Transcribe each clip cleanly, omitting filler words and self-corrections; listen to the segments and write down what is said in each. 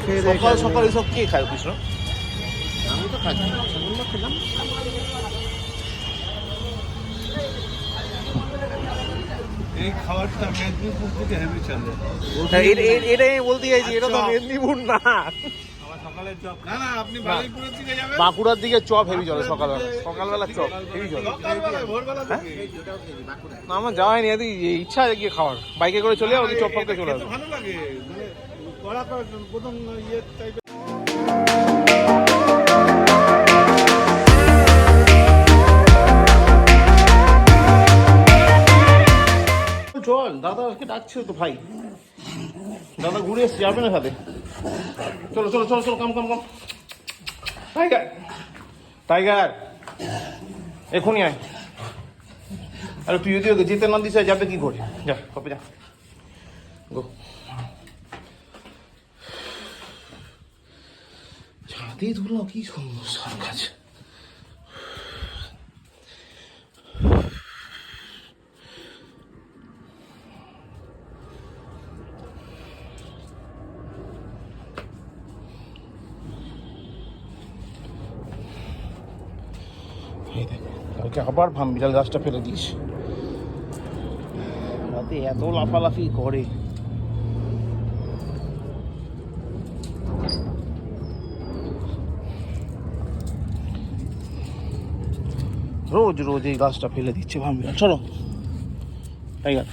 খেয়ে সকাল সকাল এসব কে খায় কৃষ্ণ? আমি তো খাচ্ছি, সামান্য খেলাম। এই খাবারটা মেদিনীপুর থেকে হেভি চলে। এটাই আমি বলতে চাইছি, এটা তো মেদিনীপুর না, আমার সকালে চপ। না না, আপনি বারুইপুরের দিকে যাবেন। বাঁকুড়ার দিকে চপ হেভি চলে সকালবেলা। সকালবেলা চপ হেভি চলে। সকালবেলা ভোরবেলা থেকে। না আমার যাওয়া হয়নি, এদি ইচ্ছা আছে গিয়ে খাওয়ার। বাইকে করে চলে যাবো, চপ ফপকে চলে আসবো। ভালো লাগে, মানে কড়া কড়া প্রথম ইয়ে টাইপের। চল, দাদাকে ডাকছে তো ভাই, দাদা ঘুরে এসছে, যাবে না সাথে? চলো চলো চলো চলো, কাম কাম কাম। টাইগার টাইগার এখনই আয়। আরে তুই যদি ওকে যেতে না দিস যাবে কি করে? যা কপে যা, গো। ছাদে ধরলাম, কি সমস্যার কাছে। এই দেখ, কালকে আবার বিড়াল গাছটা ফেলে দিস। রাতে এত লাফালাফি করে। রোজ রোজ এই গাছটা ফেলে দিচ্ছে ভামবিড়াল। চলো টাইগার।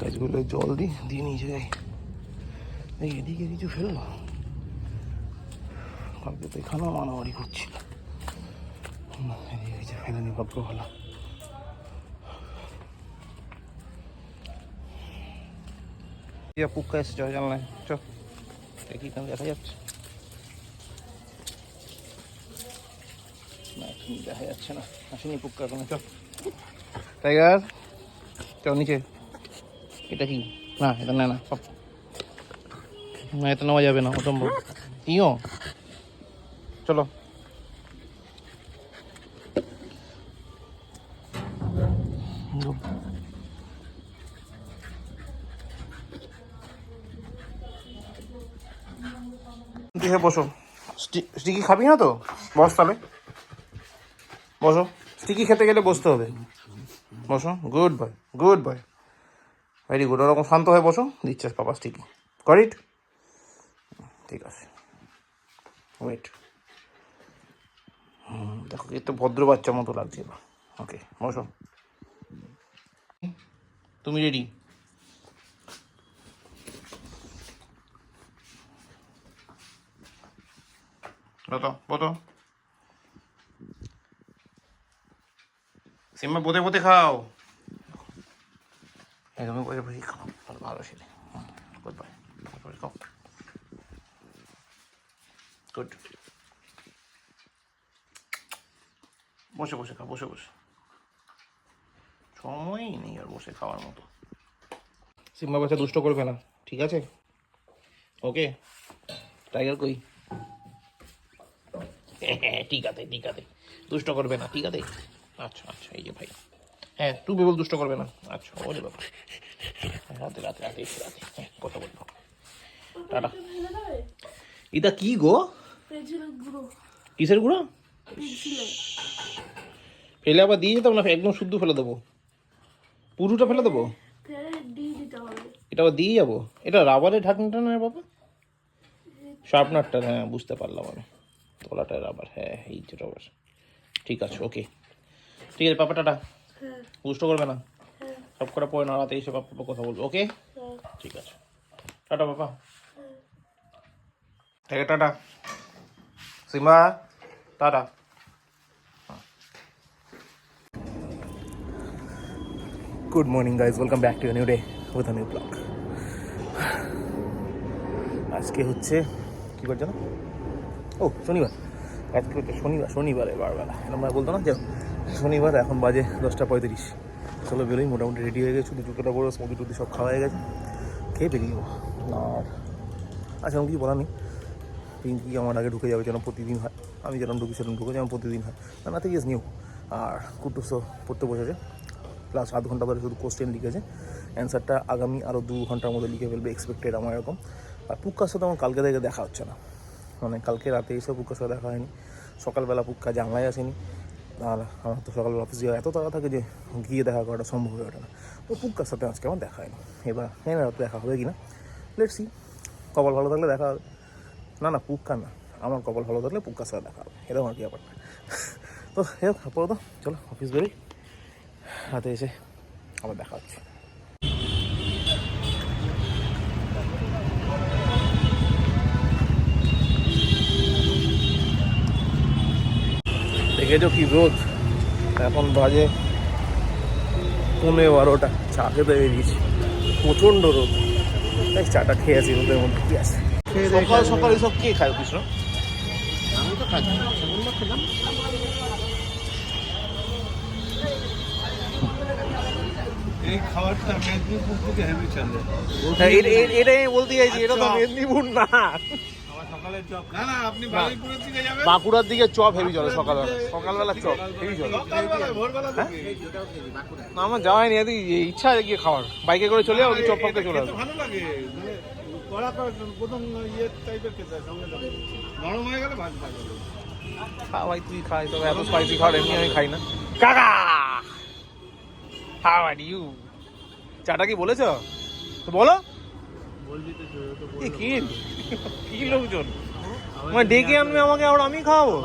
গাছগুলো জল দিয়ে নিচে যাই। এদিকে কিছু ফেললো, কালকে তো এখানেও মানামারি করছিল। এদিকে ফেলে নি, ভাগ্য ভালো। পুক্কা এসছে জানলায়, চল দেখি কেন দেখা যাচ্ছে না, এখন দেখা যাচ্ছে না, আসেনি পুক্কা এখন। চল টাইগার, চল নিচে। এটা কি? না এটা না, না না, এটা নেওয়া যাবে না, অসম্ভব। ইও চলো। বসো। স্টিকি খাবি না তো? বস তাহলে, বসো। স্টিকি খেতে গেলে বসতে হবে। বসো, good boy, good boy, very good. ওরকম শান্ত হয়ে বসো, দিচ্ছিস পাপা স্টিকি। Got it? ঠিক আছে, ওয়েট। দেখো একটু ভদ্র বাচ্চার মতো লাগছে। ওকে বসো, তুমি রেডি? বতো বতো, সিম্মা বোধে বোধে খাও। একদমই বসে বসে খাও, ভালো ছেলে। গুড বাই, খাও। গুড, বসে বসে খাও, বসে বসে। সময়ই নেই আর বসে খাওয়ার মতো। সিম্মা বাচ্চা দুষ্ট করবে না, ঠিক আছে? ওকে টাইগার কই? ঠিক আছে ঠিক আছে, দুষ্ট করবে না, ঠিক আছে? আচ্ছা আচ্ছা, এই যে ভাই, হ্যাঁ তুই বেবল দুষ্ট করবে না। আচ্ছা ওরে বাবা, রাতে রাতে রাতে এসে রাতে, হ্যাঁ কথা বলবো। টাটা। এটা কি গো? কিসের গুঁড়ো? ফেলে আবার দিয়ে যেতাম না, একদম শুদ্ধ ফেলে দেবো? পুরোটা ফেলে দেবো? এটা আবার দিয়ে যাবো? এটা রাবারের ঢাকনাটা না বাবা? শার্পনারটা, হ্যাঁ বুঝতে পারলাম আমি, তলাটায় রাবার, হ্যাঁ এই যে রাবার। ঠিক আছে, ওকে ঠিক আছে পাপা, টাটা। দুষ্ট করবে না, সব কটা পরে না, রাতে এসে পাপা কথা বলবো, ওকে? ঠিক আছে, টাটা পাপা। ঠিক আছে, tata Simba, tata. Good morning guys, welcome back to new day with a new blog. আজকে হচ্ছে কী বার জানো? ও শনিবার। আজকে হচ্ছে শনিবার বারবেলা এরকম বলতো না যে শনিবার। এখন বাজে 10:35। চলো বেরোই, মোটামুটি রেডি হয়ে গেছে, দুটোটা বড়ো স্মুদি টুদি সব খাওয়া হয়ে গেছে, খেয়ে বেরিয়ে যাবো। আর আচ্ছা আমি কিছু বলার নেই, পিঙ্কি আমার আগে ঢুকে যাবে, যেন প্রতিদিন হয়। আমি যেরকম ঢুকি সেরকম ঢুকে যেমন প্রতিদিন হয়, নাথিং ইজ নিউ। আর কুটুসও পড়তে বসেছে, প্লাস আধ ঘন্টা পরে শুধু কোশ্চেন লিখেছে, অ্যান্সারটা আগামী আরও 2 ঘন্টার মধ্যে লিখে ফেলবে এক্সপেক্টেড আমার এরকম। আর পুক্কার সাথে আমার কালকে থেকে দেখা হচ্ছে না, মানে কালকে রাতে এসে পুক্কার সাথে দেখা হয়নি। সকালবেলা পুক্কা জানলায় আসেনি, আর আমার তো সকালবেলা অফিস যাওয়া এত তাড়া থাকে যে গিয়ে দেখা করাটা সম্ভব হয়ে ওঠে না। তো পুক্কার সাথে আজকে আমার দেখা হয়নি। এবার হ্যাঁ রাতে দেখা হবে কি না, লেটস সি। কপাল ভালো থাকলে দেখা হবে। না পুক্কা না, আমার কপাল ভালো থাকলে পুক্কার সাথে দেখা হবে, এরকম আর কি ব্যাপারটা। তো আপাতত চলো অফিস বেরোই, রাতে এসে আবার দেখা হচ্ছে। দেখেছো কি রোদ, এখন বাজে 11:15, চা খেতে বেরিয়েছি, প্রচণ্ড রোদ। তাই চাটা খেয়ে আছি রোদের মধ্যে, কি আছে। সকাল সকাল এসব কে খায় কৃষ্ণ? আমি তো খাচ্ছি, সামান্য খেলাম। এই খাবারটা মেদিনীপুর থেকে হেভি চলে। এটাই আমি বলতে চাইছি, এটা তো মেদিনীপুর না। আমার সকালে চপ। না আপনি বারুইপুরের দিকে যাবেন। বাঁকুড়ার দিকে চপ হেভি চলে সকালবেলা চপ হেভি চলে। সকালবেলা ভোরবেলা থেকে। না আমার যাওয়া হয়নি, এদিকে ইচ্ছা আছে গিয়ে খাওয়ার, বাইকে করে চলে যাবো, চপ ফপকে চলে আসবো। ভালো লাগে, মানে কড়া কড়া প্রথম ইয়ে টাইপের খেতে সঙ্গে সঙ্গে নরম হয়ে গেলে ভালো লাগে। খা ভাই, তুই খাই, তবে এত স্পাইসি খাওয়ার এমনি আমি খাই না। কাকা হাউ আর ইউ? চাটা কি বলেছ তো বলো। এ কি কি লোকজন মানে ডেকে আনবে আমাকে, আর আমি খাওয়াবো?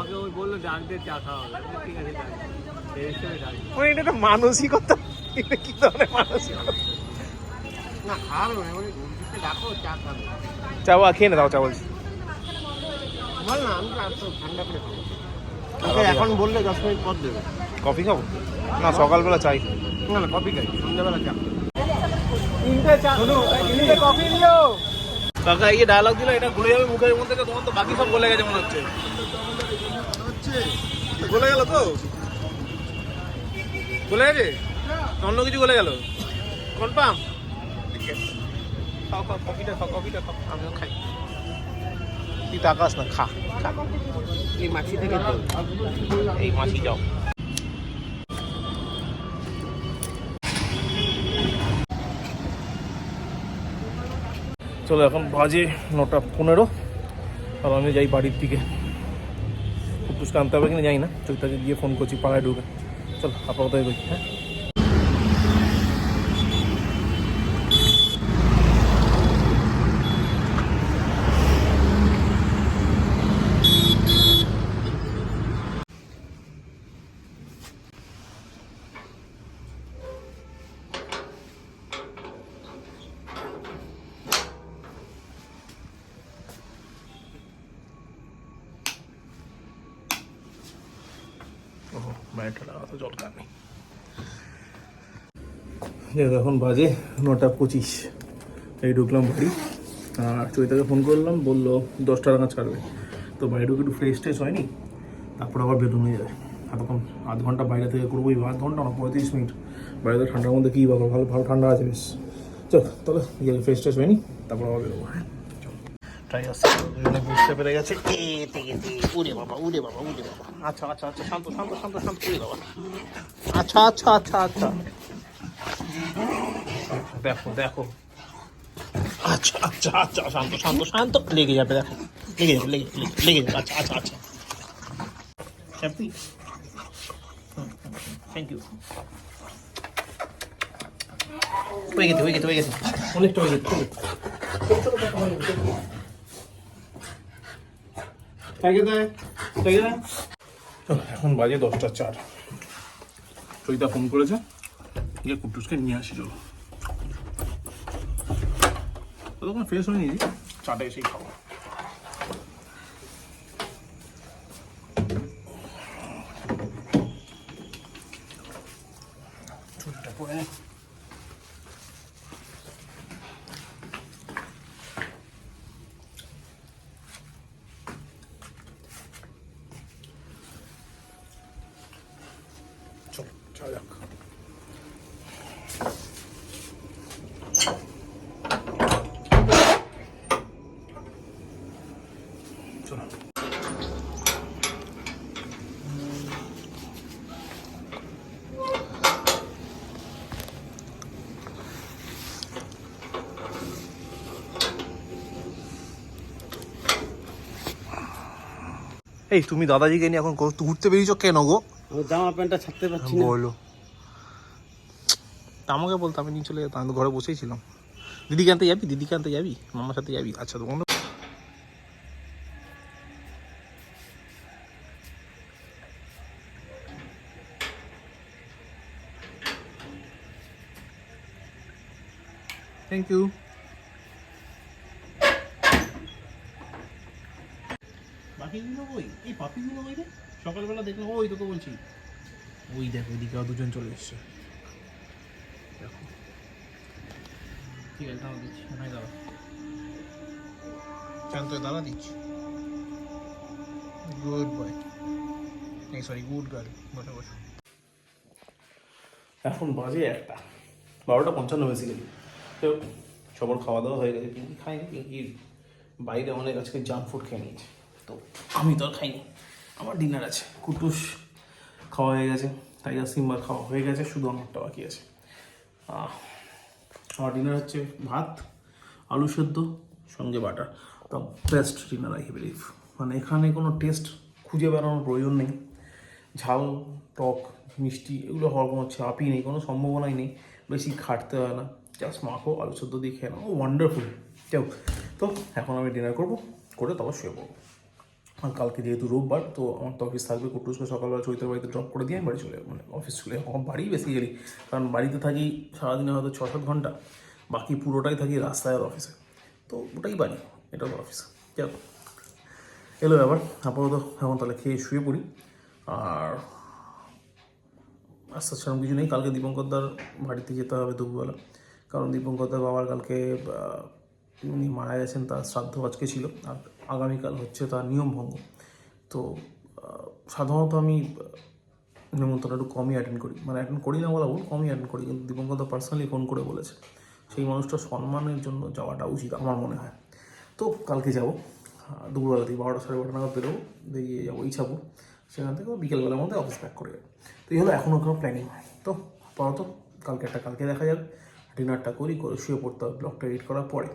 মানে এটা একটা মানসিকতা, এটা কি ধরনের মানসিকতা? না খাওয়াবে না, ওই ডাকো চা খাবে। চা খেয়ে না, দাও চা বলছি। বল না, আমি তো আর তো ঠান্ডা করে খাবো। ওকে এখন বললে 10 মিনিট পর দেবে। কফি খাবো না, সকালবেলা চাই। না কফি খাই, সন্ধ্যাবেলা চা। তিনটে কফি দিও কাকা। এই ডায়লগ দিল, এটা ঘুরে যাবে মুখের মধ্যে, তখন তো বাকি সব গলে গেছে মনে হচ্ছে। গলে গেল তো, গলে গেছে, অন্য কিছু গলে গেল কনফার্ম। খাও কফিটা খাও, কফিটা খাও, আমিও খাই। তুই তাকাস না, খা খা। এই মাছি থেকে তো এই মাছি যাও। চলো এখন বাজে 9:15, আর আমি যাই বাড়ির দিকে। কুটুসকে আনতে হবে কিনা জানি না, চৈতাকে গিয়ে ফোন করছি পাড়ায় ঢুকে। চলো আপাতত এগোই। হ্যাঁ ব্যাটাটা লাগাতে দরকার নেই। এখন বাজে 9:25, এই ঢুকলাম বাড়ি। আর চৈতাকে ফোন করলাম, বললো 10টা নাগাদ ছাড়বে। তো বাইরে ঢুকে একটু ফ্রেশ ট্রেশ হয়নি, তারপর আবার বেরোনো যাবে। এতক্ষণ আধ ঘন্টা বাইরে থেকে করবো, আধ ঘন্টা না 35 মিনিট বাইরে। ঠান্ডার মধ্যে কী ভালো ভালো ঠান্ডা আছে বেশ। চল তাহলে ফ্রেশ ট্রেশ হয়নি, তারপর আবার বেরোবো। হ্যাঁ ট্রাই আসছে, বুঝতে পেরে গেছে। উড়ে বাবা উড়ে বাবা উড়ে বাবা। আচ্ছা আচ্ছা আচ্ছা, শান্ত শান্ত শান্ত শান্ত, উড়ে বাবা। আচ্ছা আচ্ছা আচ্ছা আচ্ছা, দেখো দেখো। আচ্ছা আচ্ছা আচ্ছা, শান্ত শান্ত শান্ত, লেগে যাবে, দেখো লেগে যাবে লেগে যাবে। আচ্ছা আচ্ছা আচ্ছা, হ্যাপি, থ্যাংক ইউ। হয়ে গেছে অনেকটা হয়ে গেছে। এখন বাজে 10:04। চৈতা ফোন করেছে, গিয়ে কুটুসকে নিয়ে আসি। চলো তখন ফ্রেশ হয়ে নিয়েছি, চাটা এসেই খাবো। ছুটিটা করে চলো চা যাক। চলো এই তুমি দাদাজিকে নিয়ে এখন ঘুরতে বেরিয়েছো কেন গো? আমি জামা প্যান্টটা ছাড়তে পারছি না। বলো, তা আমাকে বলতো আমি নিয়ে চলে যেতাম, আমি তো ঘরে বসেই ছিলাম। দিদিকে আনতে যাবি? দিদিকে আনতে যাবি? মামার সাথে যাবি? আচ্ছা তো বন্ধু, থ্যাংক ইউ। পাখিগুলো ওই, এই পাখিগুলো ওই রে, সকালবেলা দেখলাম ওই তোকে বলছি, ওই দেখো ওইদিকে দুজন চলে এসছে দেখো। ঠিক আছে দাঁড়া দিচ্ছি, হ্যাঁ দাঁড়া, শান্ত দাঁড়া দিচ্ছি। গুড বয়, এই সরি গুড গার্ল, বসে বসে। এখন বাজে 1টা, 12:55 বেসিক্যালি। তো সবার খাওয়া দাওয়া হয়ে গেছে, পিঙ্কি খাইনি, পিঙ্কির বাইরে অনেক আজকে জাঙ্ক ফুড খেয়ে নিয়েছে, তো আমি তো আর খাইনি, আমার ডিনার আছে। কুটুস খাওয়া হয়ে গেছে, টাইগার সিম্বার খাওয়া হয়ে গেছে, শুধু আমারটা বাকি আছে। আমার ডিনার হচ্ছে ভাত, আলু সেদ্ধ, সঙ্গে বাটার। তো বেস্ট ডিনার আই বিলিভ, মানে এখানে কোনো টেস্ট খুঁজে বেড়ানোর প্রয়োজন নেই। ঝাল, টক, মিষ্টি এগুলো হওয়ার কোনো চাপই নেই, কোনো সম্ভাবনাই নেই, বেশি খাটতে হয় না, জাস্ট মাখো আলু সেদ্ধ দিয়ে খেয়ে নাও, ওয়ান্ডারফুল। যাও, তো এখন আমি ডিনার করবো, করে তারপর শুয়ে পড়বো। আর কালকে যেহেতু রোববার, তো আমার তো অফিস থাকবে। কুটুসকে সকালবেলা চৈতের বাড়িতে ড্রপ করে দিয়ে আমি বাড়ি চলে যাবো, মানে অফিস চলে যাবো, বাড়ি বেসিক্যালি, কারণ বাড়িতে থাকি সারাদিনে হয়তো 6-7 ঘন্টা, বাকি পুরোটাই থাকি রাস্তায় আর অফিসে, তো ওটাই বাড়ি, এটা তো অফিস। যাও, এলো ব্যাপার। আপাতত এখন তাহলে খেয়ে শুয়ে পড়ি। আর আস্তে সেরকম কিছু নেই, কালকে দীপঙ্করদার বাড়িতে যেতে হবে দুপুরবেলা, কারণ দীপঙ্করদার বাবার কালকে উনি মারা গেছেন, তার শ্রাদ্ধ আজকে ছিল, আর আগামীকাল হচ্ছে তার নিয়মভঙ্গ। তো সাধারণত আমি নিমন্ত্রণ একটু কমই অ্যাটেন্ড করি, মানে অ্যাটেন্ড করি না বলা ভুল, কমই অ্যাটেন্ড করি, কিন্তু দীপঙ্করদা পার্সোনালি ফোন করে বলেছে সেই মানুষটার সম্মানের জন্য যাওয়াটা উচিত আমার মনে হয়। তো কালকে যাবো দুপুরবেলা থেকে 12টা-12:30 নাগাদ বেরোবো, বেরিয়ে যাবো ইচ্ছাপুর, সেখান থেকে বিকেলবেলার মধ্যে অফিস ব্যাক করে যাবো। তো এই হলো এখনও কোনো প্ল্যানিং। তো আপাতত কালকে দেখা যাবে, ডিনারটা করে শুয়ে পড়তে হবে ব্লগটা এডিট করার পরে।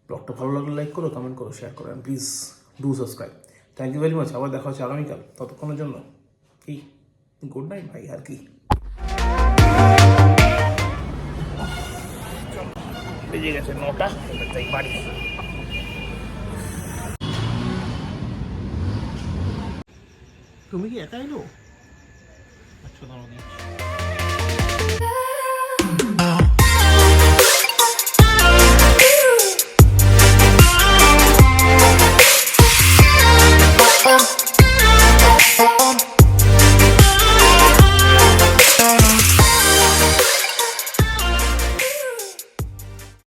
ব্লগটা ভালো লাগলে লাইক করো, কমেন্ট করো, শেয়ার করো, and please do subscribe. Thank you very much. আবার দেখা হচ্ছে আগামীকাল, ততক্ষণের জন্য কি গুড নাইট ভাই, আর কি। বেজে গেছে 9টা, তাই বাড়ি। তুমি কি একা এলো? আচ্ছা দাঁড়াও দিচ্ছি।